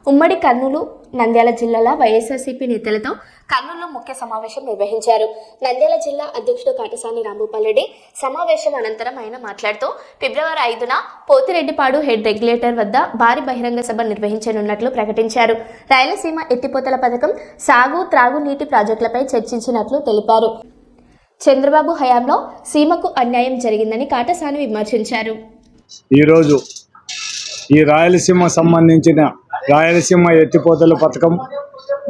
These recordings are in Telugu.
ఉమ్మడి కర్నూలు నంద్యాల జిల్లాల వైఎస్ఆర్సీపీ నేతలతో కర్నూలులో ముఖ్య సమావేశం నిర్వహించారు. నంద్యాల జిల్లా అధ్యక్షుడు కాటసాని రాంభూపాల్ సమావేశం అనంతరం ఆయన మాట్లాడుతూ ఫిబ్రవరి 5న పోతిరెడ్డిపాడు హెడ్ రెగ్యులేటర్ వద్ద భారీ బహిరంగ సభ నిర్వహించనున్నట్లు ప్రకటించారు. రాయలసీమ ఎత్తిపోతల పథకం, సాగు త్రాగునీటి ప్రాజెక్టులపై చర్చించినట్లు తెలిపారు. చంద్రబాబు హయాంలో సీమకు అన్యాయం జరిగిందని కాటసాని విమర్శించారు. ఈరోజు ఈ రాయలసీమ సంబంధించిన రాయలసీమ ఎత్తిపోతల పథకం,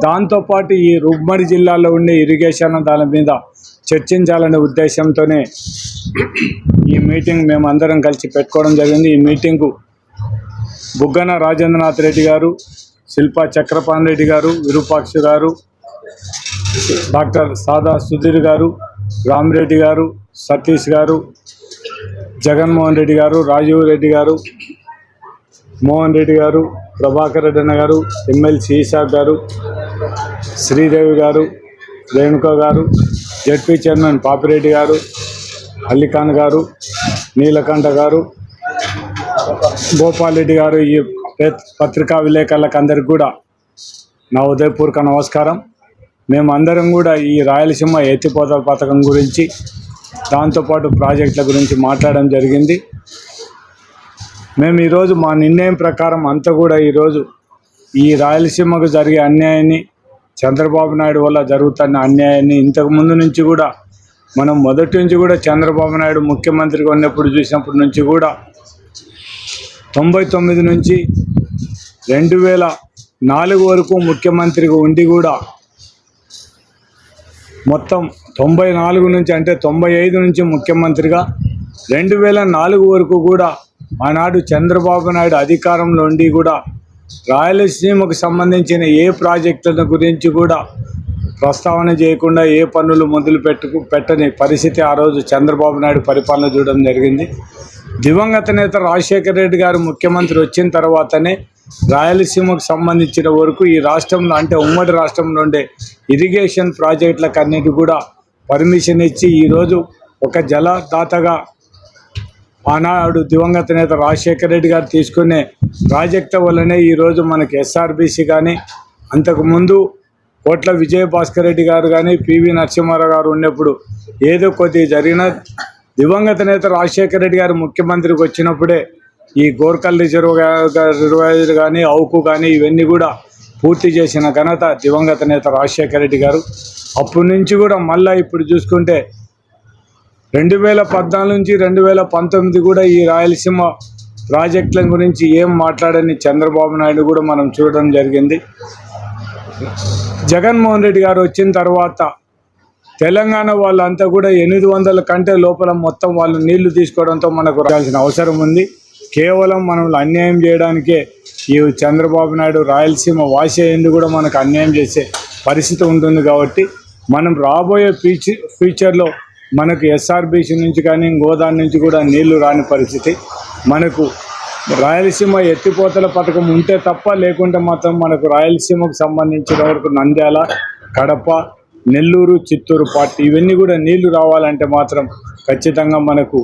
దాంతోపాటు ఈ ఉమ్మడి జిల్లాలో ఉండే ఇరిగేషన్ దాని మీద చర్చించాలనే ఉద్దేశంతోనే ఈ మీటింగ్ మేము అందరం కలిసి పెట్టుకోవడం జరిగింది. ఈ మీటింగు బుగ్గన రాజేంద్రనాథ్ రెడ్డి గారు, శిల్పా చక్రపాణి రెడ్డి గారు, విరూపాక్ష గారు, డాక్టర్ సాదా సుధీర్ గారు, రామిరెడ్డి గారు, సతీష్ గారు, జగన్మోహన్ రెడ్డి గారు, రాజీవ్ రెడ్డి గారు, మోహన్ రెడ్డి గారు, ప్రభాకర్ రెడ్డి అన్న గారు, ఎమ్మెల్సీ ఈషా గారు, శ్రీదేవి గారు, రేణుక గారు, జడ్పీ చైర్మన్ పాపిరెడ్డి గారు, అల్లిఖాన్ గారు, నీలకంఠ గారు, గోపాల్ రెడ్డి గారు, ఈ పత్రికా విలేకరులకు అందరికి కూడా నా ఉదయపూర్వక నమస్కారం. మేము అందరం కూడా ఈ రాయలసీమ ఎత్తిపోతల పథకం గురించి, దాంతోపాటు ప్రాజెక్టుల గురించి మాట్లాడడం జరిగింది. మేము ఈరోజు మా నిర్ణయం ప్రకారం అంతా కూడా ఈరోజు ఈ రాయలసీమకు జరిగే అన్యాయాన్ని, చంద్రబాబు నాయుడు వల్ల జరుగుతున్న అన్యాయాన్ని ఇంతకుముందు నుంచి కూడా మనం మొదటి నుంచి కూడా చంద్రబాబు నాయుడు ముఖ్యమంత్రిగా ఉన్నప్పుడు చూసినప్పటి నుంచి కూడా 99 నుంచి 2004 వరకు ముఖ్యమంత్రిగా ఉండి కూడా మొత్తం 94 నుంచి అంటే 95 నుంచి ముఖ్యమంత్రిగా 2004 వరకు కూడా ఆనాడు చంద్రబాబు నాయుడు అధికారంలో ఉండి కూడా రాయలసీమకు సంబంధించిన ఏ ప్రాజెక్టుల గురించి కూడా ప్రస్తావన చేయకుండా ఏ పనులు మొదలు పెట్టని పరిస్థితి ఆ రోజు చంద్రబాబు నాయుడు పరిపాలన చూడడం జరిగింది. దివంగత నేత రాజశేఖర రెడ్డి గారు ముఖ్యమంత్రి వచ్చిన తర్వాతనే రాయలసీమకు సంబంధించిన వరకు ఈ రాష్ట్రంలో అంటే ఉమ్మడి రాష్ట్రంలో ఉండే ఇరిగేషన్ ప్రాజెక్టులకు అన్నిటి కూడా పర్మిషన్ ఇచ్చి ఈరోజు ఒక జలదాతగా ఆనాడు దివంగత నేత రాజశేఖర రెడ్డి గారు తీసుకునే ప్రాజెక్టు వల్లనే ఈరోజు మనకి ఎస్ఆర్బీసీ కానీ, అంతకుముందు కోట్ల విజయభాస్కర్ రెడ్డి గారు కానీ, పివి నరసింహారావు గారు ఉన్నప్పుడు ఏదో కొద్దిగా జరిగిన దివంగత నేత రాజశేఖర రెడ్డి గారు ముఖ్యమంత్రికి వచ్చినప్పుడే ఈ గోర్కల్ రిజర్వాయర్ కానీ, అవుకు కానీ ఇవన్నీ కూడా పూర్తి చేసిన ఘనత దివంగత నేత రాజశేఖర రెడ్డి గారు. అప్పటి నుంచి కూడా మళ్ళీ ఇప్పుడు చూసుకుంటే 2014 నుంచి 2019 కూడా ఈ రాయలసీమ ప్రాజెక్టుల గురించి ఏం మాట్లాడని చంద్రబాబు నాయుడు కూడా మనం చూడడం జరిగింది. జగన్మోహన్ రెడ్డి గారు వచ్చిన తర్వాత తెలంగాణ వాళ్ళంతా కూడా 800 కంటే లోపల మొత్తం వాళ్ళు నీళ్లు తీసుకోవడంతో మనకు రావాల్సిన అవసరం ఉంది. కేవలం మనం అన్యాయం చేయడానికే ఈ చంద్రబాబు నాయుడు రాయలసీమ వాసేందుకు కూడా మనకు అన్యాయం చేసే పరిస్థితి ఉంటుంది. కాబట్టి మనం రాబోయే ఫ్యూచర్లో మనకు ఎస్ఆర్బీసీ నుంచి కానీ గోదావరి నుంచి కూడా నీళ్లు రాని పరిస్థితి. మనకు రాయలసీమ ఎత్తిపోతల పథకం ఉంటే తప్ప, లేకుంటే మాత్రం మనకు రాయలసీమకు సంబంధించిన వరకు నంద్యాల, కడప, నెల్లూరు, చిత్తూరు పార్టీ ఇవన్నీ కూడా నీళ్లు రావాలంటే మాత్రం ఖచ్చితంగా మనకు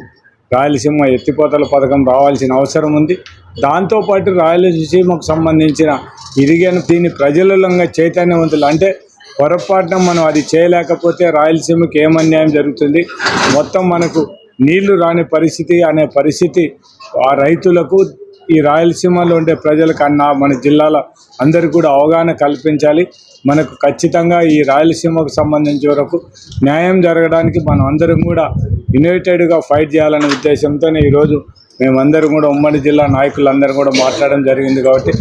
రాయలసీమ ఎత్తిపోతల పథకం రావాల్సిన అవసరం ఉంది. దాంతోపాటు రాయలసీమకు సంబంధించిన ఇరిగేషన్ దీన్ని ప్రజలలో చైతన్యవంతులు అంటే పొరపాటున మనం అది చేయలేకపోతే రాయలసీమకి ఏం అన్యాయం జరుగుతుంది, మొత్తం మనకు నీళ్లు రాని పరిస్థితి అనే పరిస్థితి ఆ రైతులకు, ఈ రాయలసీమలో ఉండే ప్రజలకు మన జిల్లాల అందరికీ కూడా అవగాహన కల్పించాలి. మనకు ఖచ్చితంగా ఈ రాయలసీమకు సంబంధించిన వరకు న్యాయం జరగడానికి మనం అందరం కూడా యునైటెడ్గా ఫైట్ చేయాలనే ఉద్దేశంతోనే ఈరోజు మేమందరం కూడా ఉమ్మడి జిల్లా నాయకులందరూ కూడా మాట్లాడడం జరిగింది. కాబట్టి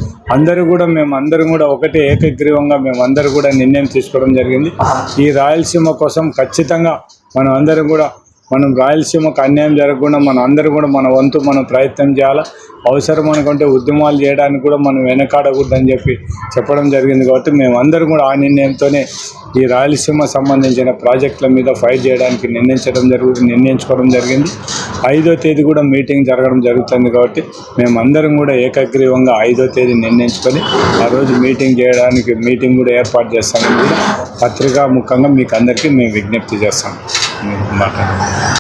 మేమందరం కూడా ఒకటే ఏకగ్రీవంగా మేమందరూ కూడా నిర్ణయం తీసుకోవడం జరిగింది. ఈ రాయలసీమ కోసం ఖచ్చితంగా మనం రాయలసీమకు అన్యాయం జరగకుండా మనం అందరూ కూడా మన వంతు మనం ప్రయత్నం చేయాలా. అవసరం అనుకుంటే ఉద్యమాలు చేయడానికి కూడా మనం వెనకాడకూడదని చెప్పడం జరిగింది. కాబట్టి మేమందరం కూడా ఆ నిర్ణయంతోనే ఈ రాయలసీమ సంబంధించిన ప్రాజెక్టుల మీద ఫైట్ చేయడానికి నిర్ణయించుకోవడం జరిగింది. 5వ తేదీ కూడా మీటింగ్ జరగడం జరుగుతుంది. కాబట్టి మేమందరం కూడా ఏకగ్రీవంగా 5వ తేదీ నిర్ణయించుకొని ఆ రోజు మీటింగ్ కూడా ఏర్పాటు చేస్తామని కూడా పత్రికా ముఖంగా మీకు అందరికీ మేము విజ్ఞప్తి చేస్తాం.